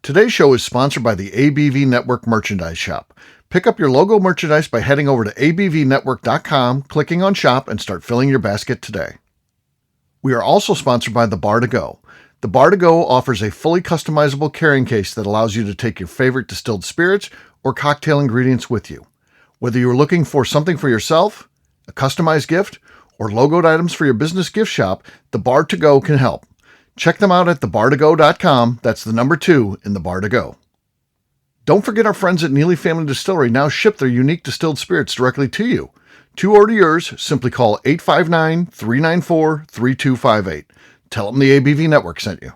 Today's show is sponsored by the ABV Network Merchandise Shop. Pick up your logo merchandise by heading over to abvnetwork.com, clicking on Shop, and start filling your basket today. We are also sponsored by the Bar to Go. The Bar to Go offers a fully customizable carrying case that allows you to take your favorite distilled spirits or cocktail ingredients with you. Whether you're looking for something for yourself, a customized gift, or logoed items for your business gift shop, the Bar to Go can help. Check them out at thebar2go.com. That's the number 2 in the Bar to Go. Don't forget our friends at Neely Family Distillery now ship their unique distilled spirits directly to you. To order yours, simply call 859-394-3258. Tell them the ABV Network sent you.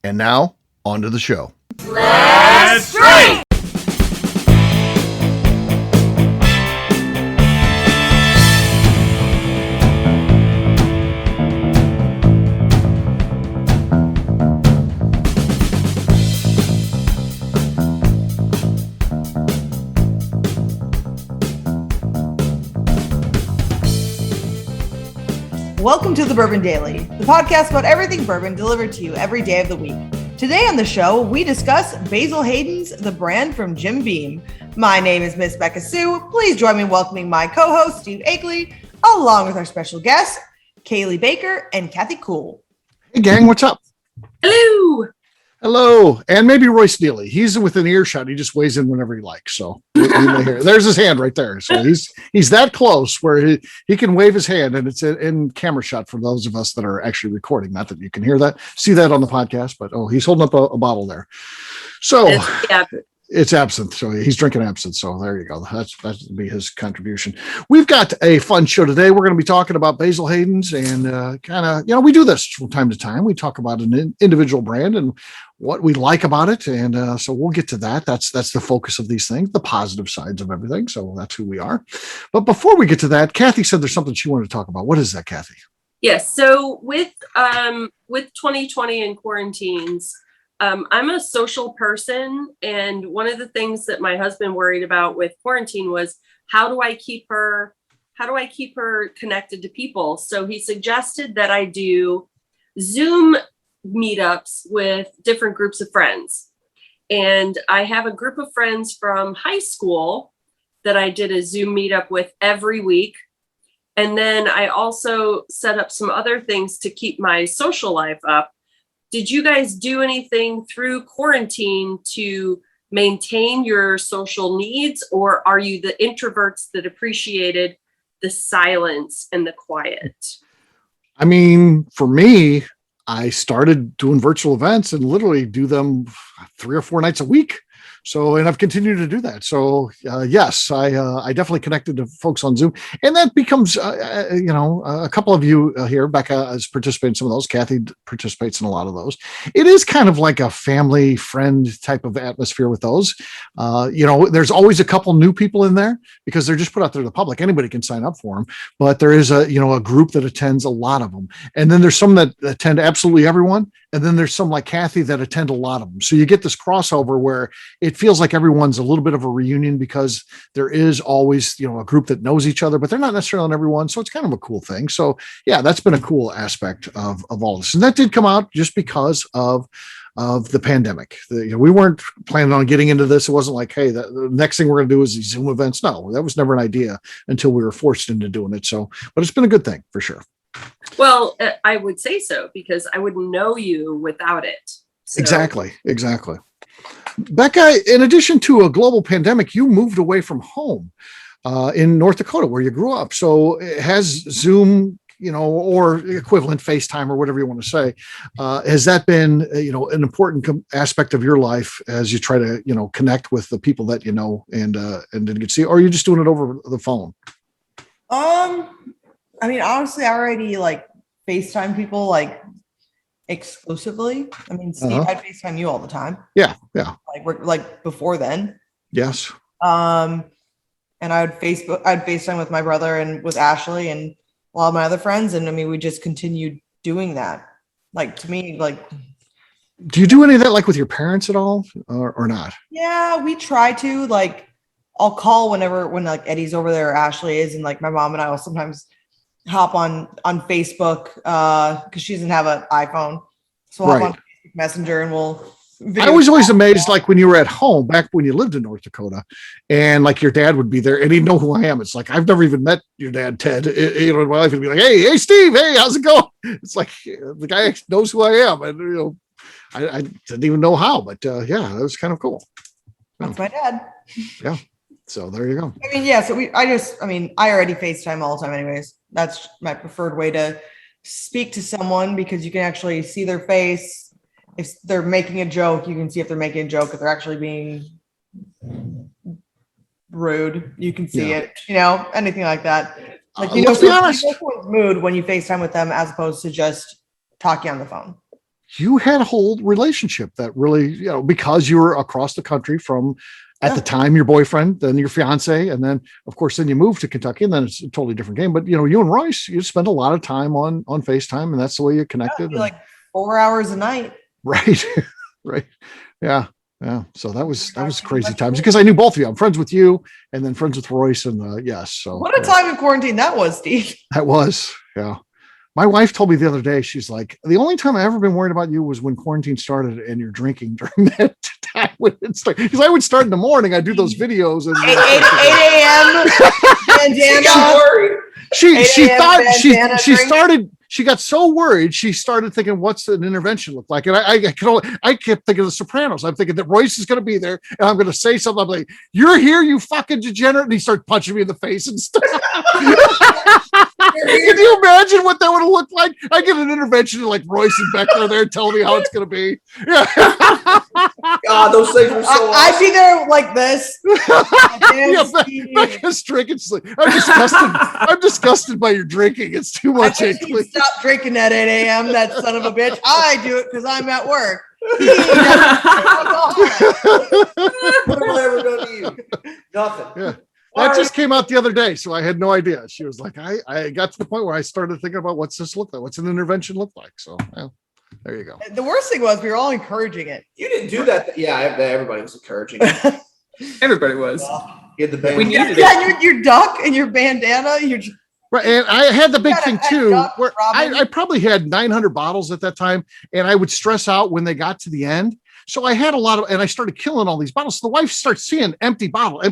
And now, on to the show. Let's drink! Welcome to the Bourbon Daily, the podcast about everything bourbon delivered to you every day of the week. Today on the show, we discuss Basil Hayden's The Brand from Jim Beam. My name is Miss Beka Sue. Please join me in welcoming my co-host, Steve Akeley, along with our special guests, Cailee Baker and Kathy Cool. Hey gang, what's up? Hello! Hello. And maybe Royce Neely. He's within earshot. He just weighs in whenever he likes. So you may hear. There's his hand right there. So he's that close where he can wave his hand, and it's in camera shot for those of us that are actually recording. Not that you can hear that, see that on the podcast, but he's holding up a bottle there. So it's absinthe. So he's drinking absinthe. So there you go. That would be his contribution. We've got a fun show today. We're going to be talking about Basil Hayden's and we do this from time to time. We talk about an individual brand and what we like about it. And so we'll get to that. That's the focus of these things, the positive sides of everything. So that's who we are. But before we get to that, Kathy said there's something she wanted to talk about. What is that, Kathy? Yes. So with 2020 and quarantines, I'm a social person, and one of the things that my husband worried about with quarantine was how do I keep her connected to people? So he suggested that I do Zoom meetups with different groups of friends. And I have a group of friends from high school that I did a Zoom meetup with every week. And then I also set up some other things to keep my social life up. Did you guys do anything through quarantine to maintain your social needs, or are you the introverts that appreciated the silence and the quiet? I mean, for me, I started doing virtual events and literally do them 3 or 4 nights a week. So, and I've continued to do that. So, yes, I definitely connected to folks on Zoom, and that becomes, a couple of you here. Becca has participated in some of those. Kathy participates in a lot of those. It is kind of like a family friend type of atmosphere with those. There's always a couple new people in there because they're just put out there to the public. Anybody can sign up for them, but there is a group that attends a lot of them. And then there's some that attend absolutely everyone. And then there's some like Kathy that attend a lot of them. So you get this crossover where it feels like everyone's a little bit of a reunion because there is always, a group that knows each other, but they're not necessarily on everyone. So it's kind of a cool thing. So yeah, that's been a cool aspect of all this. And that did come out just because of the pandemic. We weren't planning on getting into this. It wasn't like, hey, the next thing we're going to do is these Zoom events. No, that was never an idea until we were forced into doing it. So, but it's been a good thing for sure. Well, I would say so because I wouldn't know you without it. So. Exactly. Beka, in addition to a global pandemic, you moved away from home in North Dakota where you grew up. So has Zoom, or equivalent FaceTime or whatever you want to say, has that been, an important aspect of your life as you try to, connect with the people that you know and didn't get to see, or are you just doing it over the phone? I mean, honestly, I already FaceTime people exclusively. I mean, Steve, I'd FaceTime you all the time. Yeah. We're before then. Yes. And I'd FaceTime with my brother and with Ashley and a lot of my other friends. And I mean, we just continued doing that. To me, do you do any of that with your parents at all or not? Yeah, we try to. I'll call when Eddie's over there or Ashley is, and my mom and I will sometimes hop on Facebook because she doesn't have an iPhone, so we'll hop on Facebook Messenger and we'll I was always amazed, like when you were at home back when you lived in North Dakota, and like your dad would be there and he'd know who I am. It's like, I've never even met your dad, Ted. In my life, he'd be like, hey, Steve, hey, how's it going? It's like the guy knows who I am, and I didn't even know how, but yeah, that was kind of cool. That's my dad. Yeah. So there you go. I mean, yeah. So I already FaceTime all the time anyways. That's my preferred way to speak to someone because you can actually see their face. If they're making a joke, you can see if they're making a joke. If they're actually being rude, you can see it, anything like that. Like, let's be honest. Someone's mood when you FaceTime with them as opposed to just talking on the phone. You had a whole relationship that really, because you were across the country from at the time your boyfriend, then your fiance, and then of course then you moved to Kentucky, and then it's a totally different game. But you and Royce, you spent a lot of time on FaceTime, and that's the way you connected. Like 4 hours a night. Right. Right. Yeah. Yeah. So that was crazy times because I knew both of you. I'm friends with you and then friends with Royce, and yes. So what a time in quarantine that was, Steve. That was, yeah. My wife told me the other day, she's like, the only time I ever been worried about you was when quarantine started and you're drinking during that time when it started. Because I would start in the morning, I'd do those videos. And 8 a.m. bandana. She got so worried, she started thinking, what's an intervention look like? And I kept thinking of The Sopranos. I'm thinking that Royce is going to be there and I'm going to say something. I'm like, you're here, you fucking degenerate. And he started punching me in the face and stuff. Can you imagine what that would have looked like? I get an intervention and like Royce and Becker are there telling me how it's going to be. Yeah. God, those things were so awesome. I'd be there like this. Becca's drinking. I'm disgusted by your drinking. It's too much. Stop drinking at 8 a.m. That son of a bitch. I do it because I'm at work. What am I ever going to you? Nothing. Yeah. That just came out the other day, so I had no idea. She was like, I got to the point where I started thinking about what's this look like? What's an intervention look like? So there you go. The worst thing was we were all encouraging it. You didn't do that. Yeah, everybody was encouraging it. Everybody was. You had the band. We needed it. Your duck and your bandana. Right, and I had the big thing too, where I probably had 900 bottles at that time, and I would stress out when they got to the end. So I had a lot of, and I started killing all these bottles. So the wife starts seeing empty bottle, a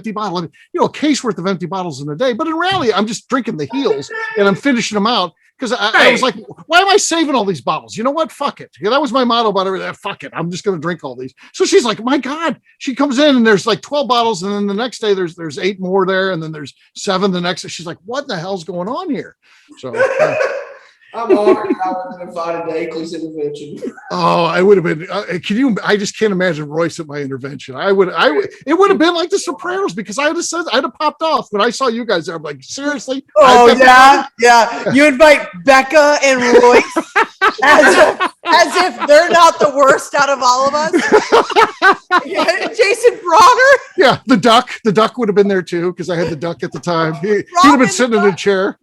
case worth of empty bottles in a day. But in reality, I'm just drinking the heels and I'm finishing them out because I was like, why am I saving all these bottles? You know what? Fuck it. Yeah, that was my motto about everything. Fuck it. I'm just going to drink all these. So she's like, my God. She comes in and there's like 12 bottles. And then the next day there's 8 more there. And then there's 7 the next day. She's like, what the hell's going on here? So I'm honored I was invited to Akeley's intervention. Oh, I would have been. I just can't imagine Royce at my intervention. It would have been like The Sopranos because I'd have popped off when I saw you guys there. I'm like, seriously? Oh yeah. You invite Beka and Royce as if they're not the worst out of all of us. Jason Bronner. Yeah, the duck would have been there too because I had the duck at the time. He'd have been sitting in a chair.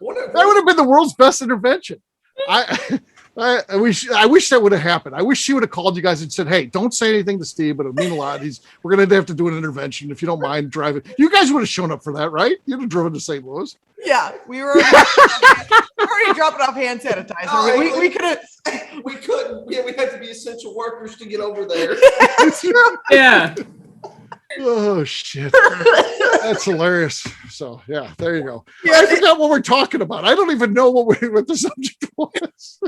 That would have been the world's best intervention. I wish that would have happened. I wish she would have called you guys and said, "Hey, don't say anything to Steve, but it'll mean a lot. We're going to have to do an intervention if you don't mind driving." You guys would have shown up for that, right? You'd have driven to St. Louis. Yeah, we were already dropping off hand sanitizer. Oh, we could have. We couldn't. Yeah, we had to be essential workers to get over there. That's true. Yeah. Oh shit. That's hilarious. So yeah, there you go. Yeah, I forgot what we're talking about. I don't even know what the subject was.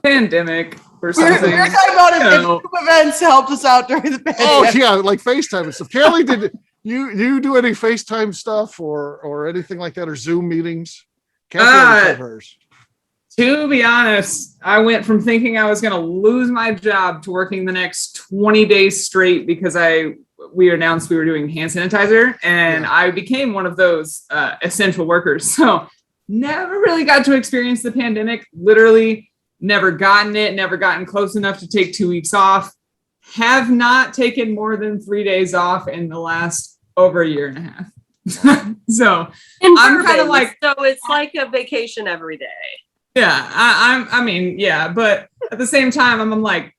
Pandemic or something. We were talking about if group events helped us out during the pandemic. Oh yeah, like FaceTime and stuff. Cailee, did you do any FaceTime stuff or anything like that or Zoom meetings? Hers. To be honest, I went from thinking I was going to lose my job to working the next 20 days straight because we announced we were doing hand sanitizer, and I became one of those essential workers. So never really got to experience the pandemic. Literally never gotten close enough to take 2 weeks off. Have not taken more than 3 days off in the last over a year and a half. So I'm kind of like, so it's like a vacation every day. Yeah, I mean, yeah, but at the same time, I'm like,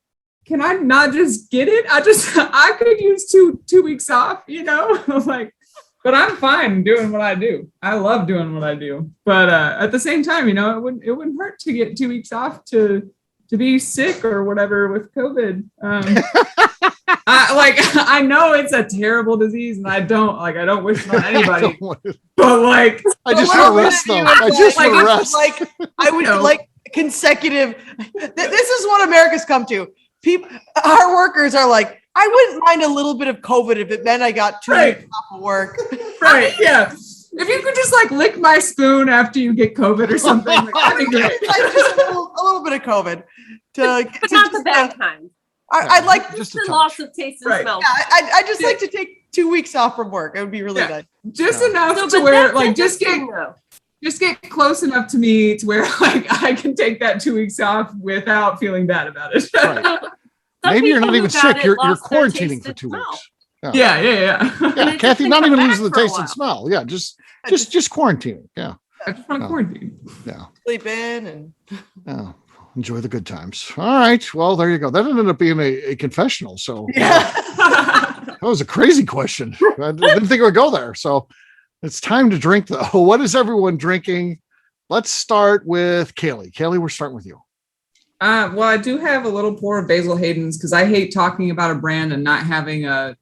can I not just get it? I could use two weeks off, like, but I'm fine doing what I do. I love doing what I do. But at the same time, it wouldn't hurt to get 2 weeks off to to be sick or whatever with COVID. I know it's a terrible disease, and I don't wish it on anybody. But like, I just want to rest though. I just want to rest. Like, I would like consecutive. This is what America's come to. People, our workers are like, I wouldn't mind a little bit of COVID if it meant I got 2 weeks off of work. Right? Yeah. If you could just like lick my spoon after you get COVID or something, like, that'd be great. Like just a little bit of COVID, but not the bad kind. I'd like just the loss of taste and smell. Yeah, I'd just like to take 2 weeks off from work. It would be really nice. Just enough to where like just get close enough to me to where like I can take that 2 weeks off without feeling bad about it. Right. Maybe you're not even sick. You're quarantining for 2 weeks. Yeah. Yeah, Kathy, not even losing the taste and smell. Yeah, just quarantining. Yeah. I just want to quarantine. Yeah. Sleep in and enjoy the good times. All right. Well, there you go. That ended up being a confessional. So that was a crazy question. I didn't think it would go there. So it's time to drink though. What is everyone drinking? Let's start with Cailee. Cailee, we're starting with you. Well, I do have a little pour of Basil Hayden's because I hate talking about a brand and not having a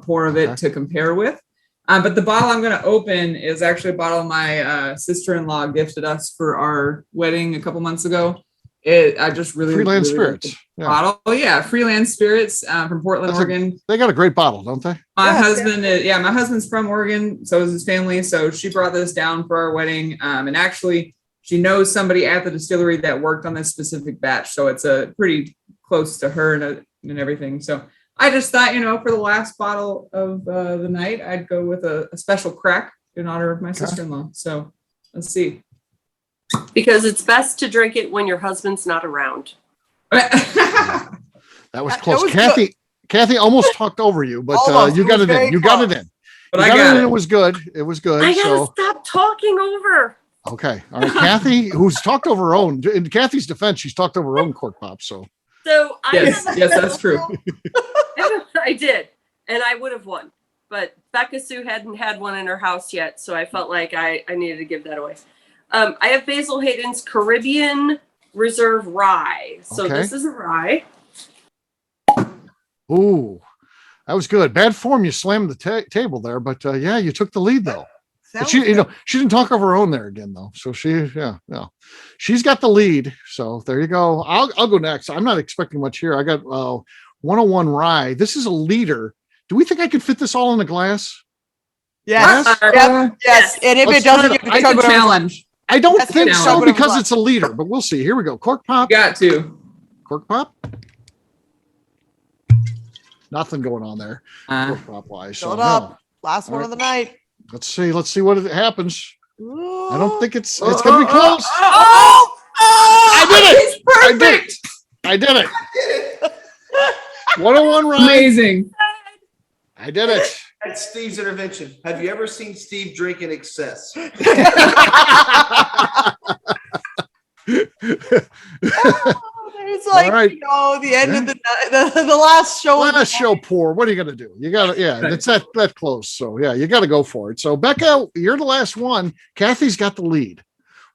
pour of it to compare with. But the bottle I'm going to open is actually a bottle my sister-in-law gifted us for our wedding a couple months ago. I just really Freeland really Spirits like the bottle. Oh yeah, Freeland Spirits from Portland, Oregon. They got a great bottle, don't they? My husband's from Oregon, so is his family. So she brought this down for our wedding, and actually she knows somebody at the distillery that worked on this specific batch, so it's a pretty close to her and everything. So I just thought, for the last bottle of the night, I'd go with a special crack in honor of my sister-in-law. So let's see. Because it's best to drink it when your husband's not around. That was close. Kathy almost talked over you, but you got it in. You got it in. But I got it. It was good. It was good. I gotta stop talking over. Okay. All right. Kathy, who's talked over her own. In Kathy's defense, she's talked over her own cork pop. So yes, that's true. I did, and I would have won, but Beka Sue hadn't had one in her house yet, so I felt like I needed to give that away. I have Basil Hayden's Caribbean Reserve Rye. So This is a rye. Ooh, that was good. Bad form. You slammed the table there, but you took the lead though. But she didn't talk over her own there again though. So she's got the lead. So there you go. I'll go next. I'm not expecting much here. I got 101 Rye. This is a liter. Do we think I could fit this all in a glass? Yes. Yes. And if it doesn't, you can chug challenge. I don't think so because it's a liter, but we'll see. Here we go. Cork pop. Got to. Cork pop. Nothing going on there. Cork pop wise. Fill it up. Last one of the night. Let's see what happens. Ooh. I don't think it's going to be close. I did it. It's perfect. I did it. 101 Rye. Amazing. I did it. That's Steve's intervention. Have you ever seen Steve drink in excess? It's like, the end of the last show. Last show pour. What are you going to do? You got to, it's that close. So, you got to go for it. So, Beka, you're the last one. Kathy's got the lead.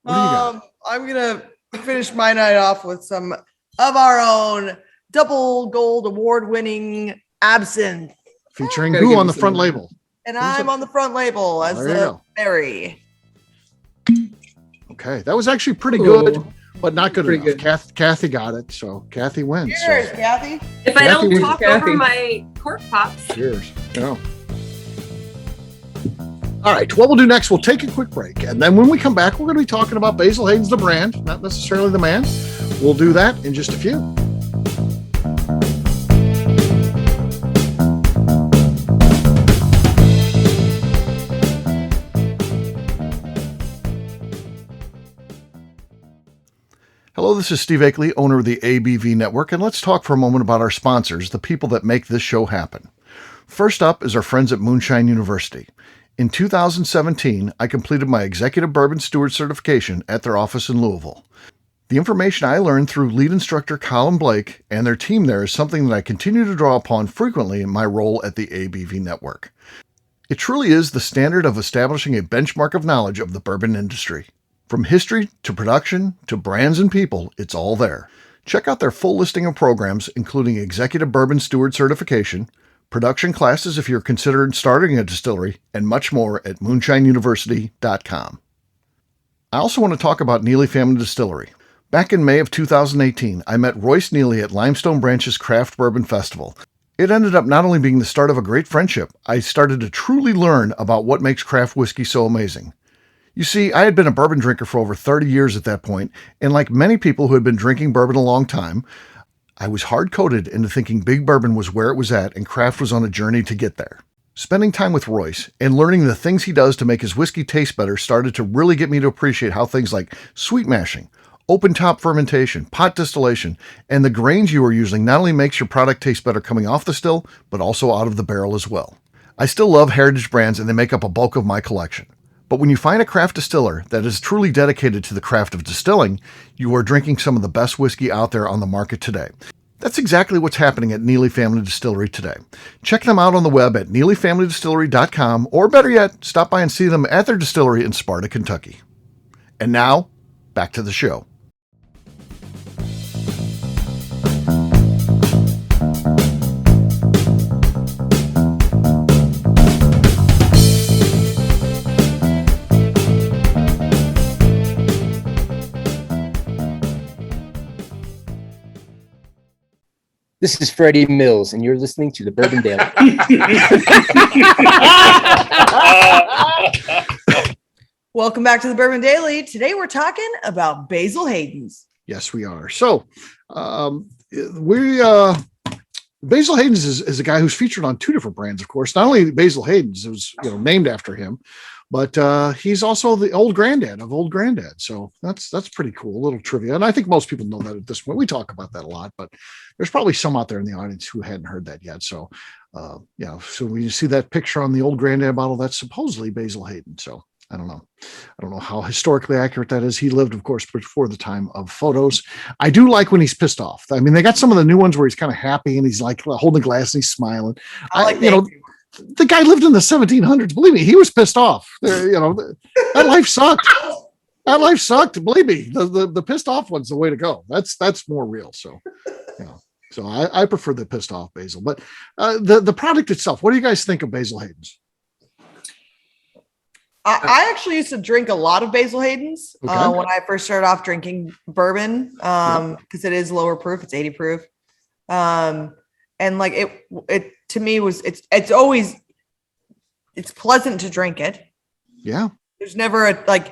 What do you got? I'm going to finish my night off with some of our own double gold award-winning absinthe. Featuring who on the front label? And I'm on the front label as the berry. Okay, that was actually pretty good, but not good enough. Kathy got it, so Kathy wins. Cheers, Kathy. If I don't talk over my cork pops. Cheers. Yeah. All right, what we'll do next, we'll take a quick break. And then when we come back, we're going to be talking about Basil Hayden's the brand, not necessarily the man. We'll do that in just a few. Hello, this is Steve Akeley, owner of the ABV Network, and let's talk for a moment about our sponsors, the people that make this show happen. First up is our friends at Moonshine University. In 2017, I completed my Executive Bourbon Steward certification at their office in Louisville. The information I learned through lead instructor Colin Blake and their team there is something that I continue to draw upon frequently in my role at the ABV Network. It truly is the standard of establishing a benchmark of knowledge of the bourbon industry. From history to production to brands and people, it's all there. Check out their full listing of programs, including Executive Bourbon Steward Certification, production classes if you're considering starting a distillery, and much more at moonshineuniversity.com. I also want to talk about Neely Family Distillery. Back in May of 2018, I met Royce Neely at Limestone Branch's Craft Bourbon Festival. It ended up not only being the start of a great friendship, I started to truly learn about what makes craft whiskey so amazing. You see, I had been a bourbon drinker for over 30 years at that point, and like many people who had been drinking bourbon a long time, I was hard-coded into thinking big bourbon was where it was at and craft was on a journey to get there. Spending time with Royce and learning the things he does to make his whiskey taste better started to really get me to appreciate how things like sweet mashing, open top fermentation, pot distillation, and the grains you are using not only makes your product taste better coming off the still, but also out of the barrel as well. I still love heritage brands and they make up a bulk of my collection. But when you find a craft distiller that is truly dedicated to the craft of distilling, you are drinking some of the best whiskey out there on the market today. That's exactly what's happening at Neely Family Distillery today. Check them out on the web at neelyfamilydistillery.com, or better yet, stop by and see them at their distillery in Sparta, Kentucky. And now, back to the show. This is Freddie Mills, and you're listening to the Bourbon Daily. Welcome back to the Bourbon Daily. Today we're talking about Basil Hayden's. Yes, we are. So, Basil Hayden's is a guy who's featured on two different brands, of course. Not only Basil Hayden's, it was named after him, but he's also the old granddad of Old Granddad. So that's pretty cool. A little trivia, and I think most people know that at this point. We talk about that a lot, but there's probably some out there in the audience who hadn't heard that yet. So, so when you see that picture on the Old Granddad bottle, that's supposedly Basil Hayden. So I don't know how historically accurate that is. He lived, of course, before the time of photos. I do like when he's pissed off. I mean, they got some of the new ones where he's kind of happy and he's like holding a glass and he's smiling. The guy lived in the 1700s. Believe me, he was pissed off. That life sucked. That life sucked. Believe me, the pissed off one's the way to go. That's more real. So, so I prefer the pissed off Basil. But the product itself, what do you guys think of Basil Hayden's? I actually used to drink a lot of Basil Hayden's when I first started off drinking bourbon because it is lower proof. It's 80 proof. And like it to me it's always pleasant to drink it. Yeah. There's never now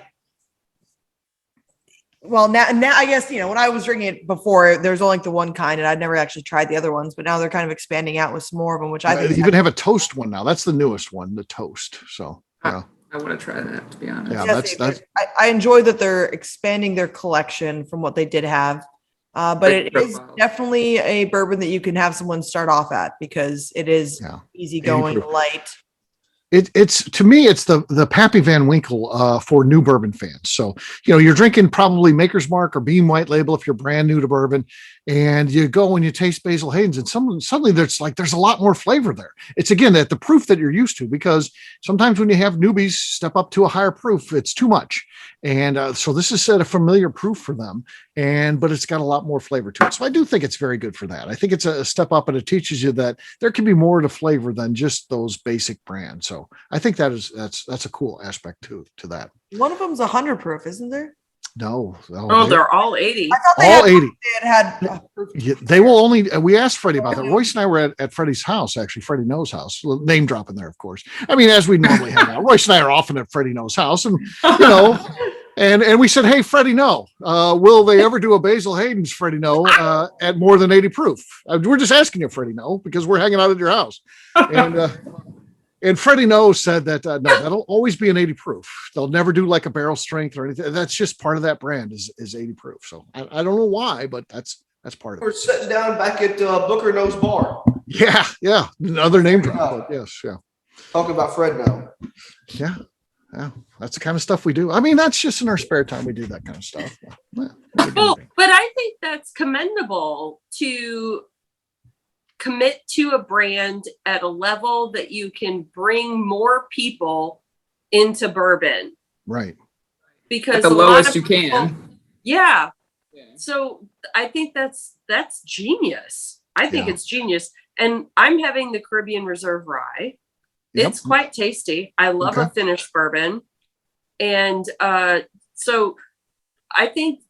I guess, when I was drinking it before, there was only the one kind and I'd never actually tried the other ones, but now they're kind of expanding out with some more of them, which I think even have a toast one now. That's the newest one, the toast. So, yeah. I want to try that, to be honest. Yeah, that's I enjoy that they're expanding their collection from what they did have. But it is definitely a bourbon that you can have someone start off at because it is easygoing, light. It's to me, it's the Pappy Van Winkle for new bourbon fans. So, you're drinking probably Maker's Mark or Beam White Label if you're brand new to bourbon, and you go and you taste Basil Hayden's, and suddenly there's a lot more flavor there. It's again that the proof that you're used to, because sometimes when you have newbies step up to a higher proof, it's too much, and so this is a familiar proof for them, but it's got a lot more flavor to it. So I do think it's very good for that. I think it's a step up, and it teaches you that there can be more to flavor than just those basic brands. So I think that's a cool aspect to that. One of them's 100 proof, isn't there? No. They're all 80. I thought all 80. They will only. We asked Freddie about that. Royce and I were at Freddie's house, actually, Freddie Knows house. Name dropping there, of course. I mean, as we normally hang out. Royce and I are often at Freddie Knows house, and and we said, "Hey, Freddie, will they ever do a Basil Hayden's, Freddie? At more than 80 proof?" We're just asking you, Freddie, because we're hanging out at your house, and Freddie said that no, that'll always be an 80 proof. They'll never do like a barrel strength or anything. That's just part of that brand is 80 proof. So I don't know why, but that's part of it. We're sitting down back at Booker Knows Bar. Yeah. Another name drop, but yes, yeah. Talking about Fred now. Yeah. That's the kind of stuff we do. I mean, that's just in our spare time we do that kind of stuff. Well, but I think that's commendable to commit to a brand at a level that you can bring more people into bourbon. Right. Because at the lowest you can. Yeah. So I think that's genius. I think Yeah. it's genius. And I'm having the Caribbean Reserve Rye. Yep. It's quite tasty. I love a Okay. finished bourbon. And so I think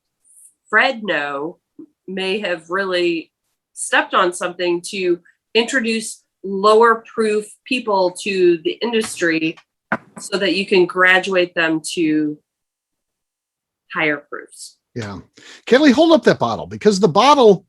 Fredno may have really stepped on something to introduce lower proof people to the industry so that you can graduate them to higher proofs. Yeah. Cailee, hold up that bottle, because the bottle,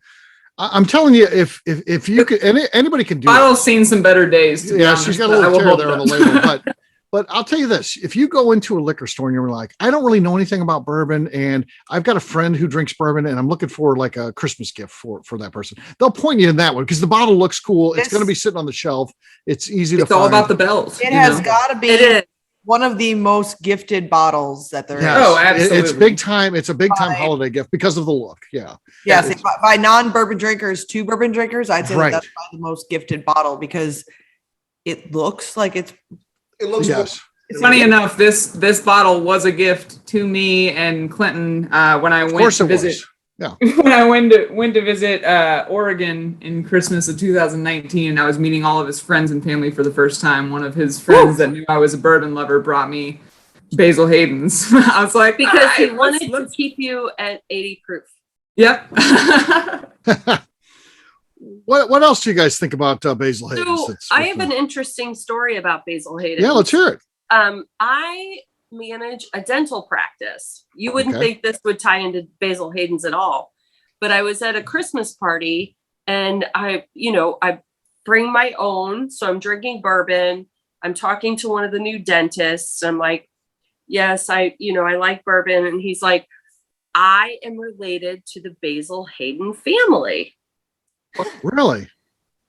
I'm telling you, if you could, anybody can do it. Bottle's seen some better days. To be Yeah, honest, she's got a but I little will tear hold there it on the up. label, but I'll tell you this: if you go into a liquor store and you're like, I don't really know anything about bourbon, and I've got a friend who drinks bourbon, and I'm looking for like a Christmas gift for that person, they'll point you in that one because the bottle looks cool. It's This- going to be sitting on the shelf. It's easy It's to all find. about the bells. It you has know? got to be It is. one of the most gifted bottles that there is. Yes. Oh, It's absolutely. big time. It's a big time Fine. holiday gift because of the look. Yeah. Yes, It's- by non-bourbon drinkers to bourbon drinkers, I'd say Right. that's probably the most gifted bottle because it looks like it's. It looks Yes. Funny enough, this bottle was a gift to me and Clinton when I Of went course to it visit. was. Yeah. When I went to visit Oregon in Christmas of 2019, and I was meeting all of his friends and family for the first time. One of his friends that knew I was a bourbon lover brought me Basil Hayden's. I was like, Because he "All right, wanted let's-" to keep you at 80 proof. Yep. What else do you guys think about Basil Hayden? So I have an interesting story about Basil Hayden. Yeah, let's hear it. I manage a dental practice. You wouldn't Okay. think this would tie into Basil Hayden's at all, but I was at a Christmas party and I bring my own. So I'm drinking bourbon. I'm talking to one of the new dentists. I'm like, yes, I like bourbon. And he's like, I am related to the Basil Hayden family. Really?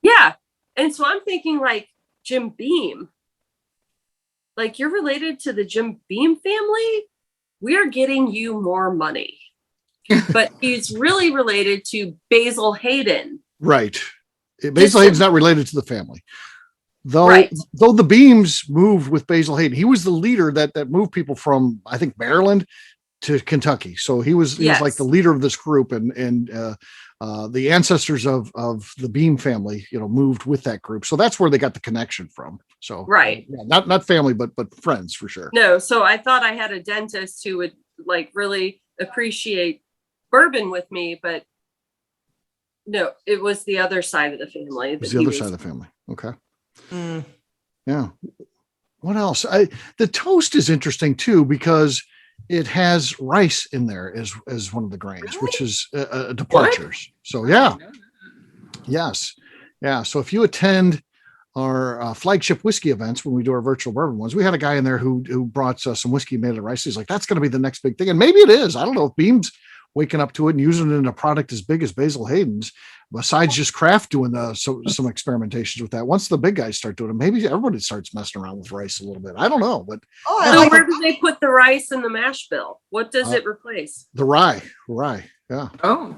Yeah. And so I'm thinking like Jim Beam. Like, you're related to the Jim Beam family? We're getting you more money. But he's really related to Basil Hayden. Right. Basil Hayden's not related to the family. Though, Right. though the Beams moved with Basil Hayden. He was the leader that moved people from, I think, Maryland to Kentucky. So he was Yes. like the leader of this group, and the ancestors of the Beam family, moved with that group. So that's where they got the connection from. So Right. yeah, not family, but friends for sure. No, so I thought I had a dentist who would like really appreciate bourbon with me, but no, it was the other side of the family. It was the other side of the family. Okay. Mm. Yeah. What else? The toast is interesting too, because it has rice in there as one of the grains, which is departures. So yeah. Yes. Yeah. So if you attend our flagship whiskey events, when we do our virtual bourbon ones, we had a guy in there who brought some whiskey made of rice. He's like, that's going to be the next big thing. And maybe it is. I don't know if Beam's waking up to it and using it in a product as big as Basil Hayden's, besides just craft doing some experimentations with that. Once the big guys start doing it, maybe everybody starts messing around with rice a little bit. I don't know, but Oh, I So like where it. do they put the rice in the mash bill? What does it replace? the rye. Yeah. Oh,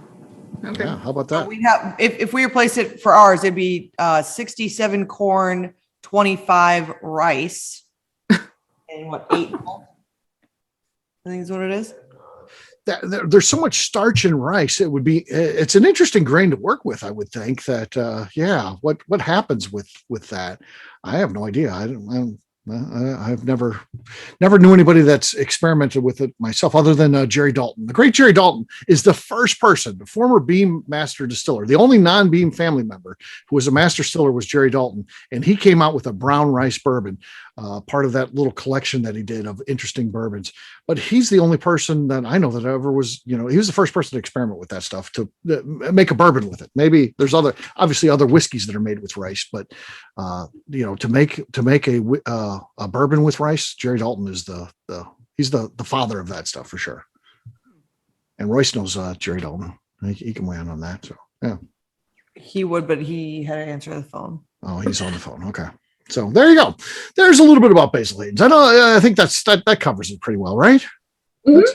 okay. Yeah. How about that? We'd have if we replace it for ours, it'd be 67 corn, 25 rice, and what 8 malt? I think is what it is. There's so much starch in rice. It's an interesting grain to work with. I would think that, what happens with that? I have no idea. I've never knew anybody that's experimented with it myself, other than Jerry Dalton. The great Jerry Dalton is the first person, the former Beam master distiller. The only non-Beam family member who was a master distiller was Jerry Dalton, and he came out with a brown rice bourbon, part of that little collection that he did of interesting bourbons. But he's the only person that I know that ever was, he was the first person to experiment with that stuff, to make a bourbon with it. Maybe there's obviously other whiskeys that are made with rice, but to make a bourbon with rice, Jerry Dalton is he's the father of that stuff for sure. And Royce knows Jerry Dalton. He can weigh in on that. So yeah. He would, but he had to answer the phone. Oh, he's on the phone. Okay. So there you go. There's a little bit about Basil Hayden's. I think that covers it pretty well, right? Mhm. That's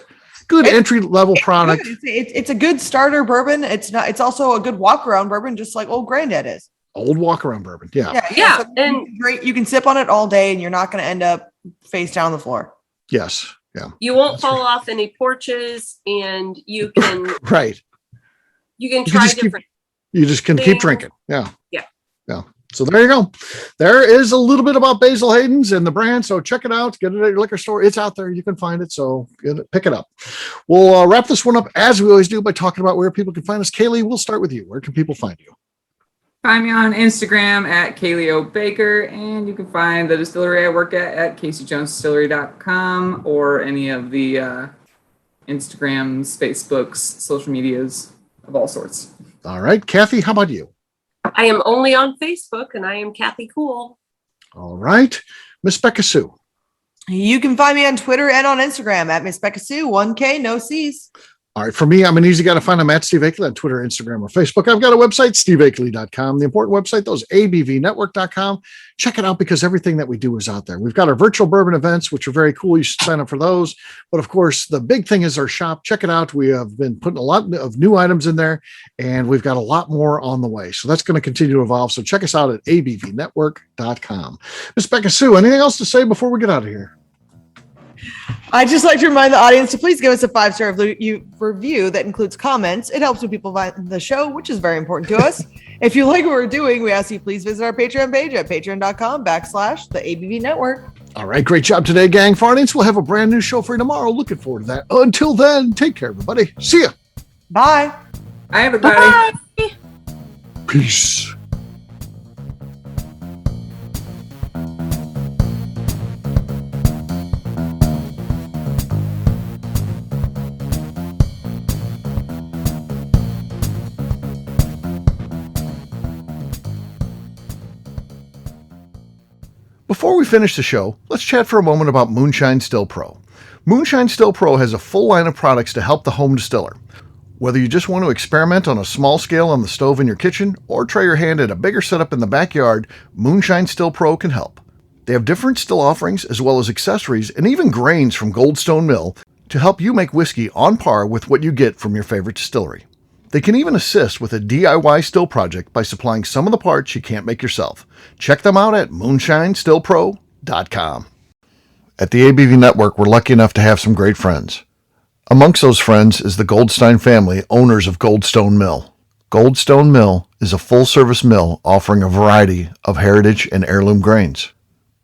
good entry level product. It's a good starter bourbon. It's also a good walk around bourbon, just like old granddad is. Old walk around bourbon. Yeah. Yeah, So and you can sip on it all day, and you're not going to end up face down on the floor. Yes. You won't fall off any porches, and you can Right. try just different. You just can keep things. drinking. Yeah. Yeah. Yeah. So there you go. There is a little bit about Basil Hayden's and the brand. So check it out. Get it at your liquor store. It's out there. You can find it. So pick it up. We'll wrap this one up as we always do by talking about where people can find us. Cailee, we'll start with you. Where can people find you? Find me on Instagram at Cailee O. Baker, and you can find the distillery I work at CaseyJonesDistillery.com or any of the Instagrams, Facebooks, social medias of all sorts. All right. Kathy, how about you? I am only on Facebook, and I am Kathy Cool. All right. Miss Beka Sue. You can find me on Twitter and on Instagram at Miss Beka Sue, 1K, no C's. All right. For me, I'm an easy guy to find. I'm at Steve Akeley on Twitter, Instagram, or Facebook. I've got a website, steveakeley.com. The important website, though, is abvnetwork.com. Check it out because everything that we do is out there. We've got our virtual bourbon events, which are very cool. You should sign up for those. But of course, the big thing is our shop. Check it out. We have been putting a lot of new items in there, and we've got a lot more on the way. So that's going to continue to evolve. So check us out at abvnetwork.com. Miss Beka Sue, anything else to say before we get out of here? I'd just like to remind the audience to please give us a 5-star review that includes comments. It helps when people find the show, which is very important to us. If you like what we're doing, we ask you please visit our Patreon page at patreon.com/the ABV Network. All right. Great job today, gang. For audience, we'll have a brand new show for you tomorrow. Looking forward to that. Until then, take care, everybody. See ya. Bye. Hi, everybody. Bye. Peace. Before we finish the show, let's chat for a moment about Moonshine Still Pro. Moonshine Still Pro has a full line of products to help the home distiller. Whether you just want to experiment on a small scale on the stove in your kitchen or try your hand at a bigger setup in the backyard, Moonshine Still Pro can help. They have different still offerings as well as accessories and even grains from Goldstone Mill to help you make whiskey on par with what you get from your favorite distillery. They can even assist with a DIY still project by supplying some of the parts you can't make yourself. Check them out at moonshinestillpro.com. At the ABV Network, we're lucky enough to have some great friends. Amongst those friends is the Goldstein family, owners of Goldstone Mill. Goldstone Mill is a full-service mill offering a variety of heritage and heirloom grains.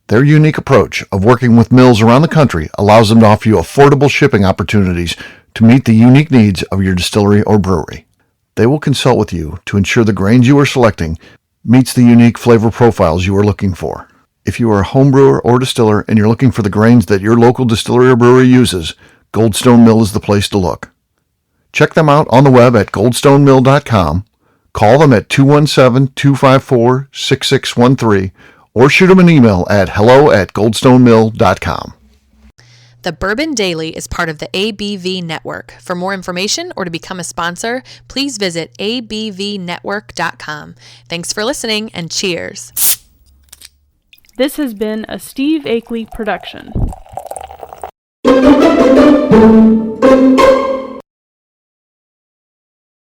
Their unique approach of working with mills around the country allows them to offer you affordable shipping opportunities to meet the unique needs of your distillery or brewery. They will consult with you to ensure the grains you are selecting meets the unique flavor profiles you are looking for. If you are a home brewer or distiller and you're looking for the grains that your local distillery or brewery uses, Goldstone Mill is the place to look. Check them out on the web at goldstonemill.com, call them at 217-254-6613, or shoot them an email at hello@goldstonemill.com. The Bourbon Daily is part of the ABV Network. For more information or to become a sponsor, please visit abvnetwork.com. Thanks for listening and cheers. This has been a Steve Akeley production.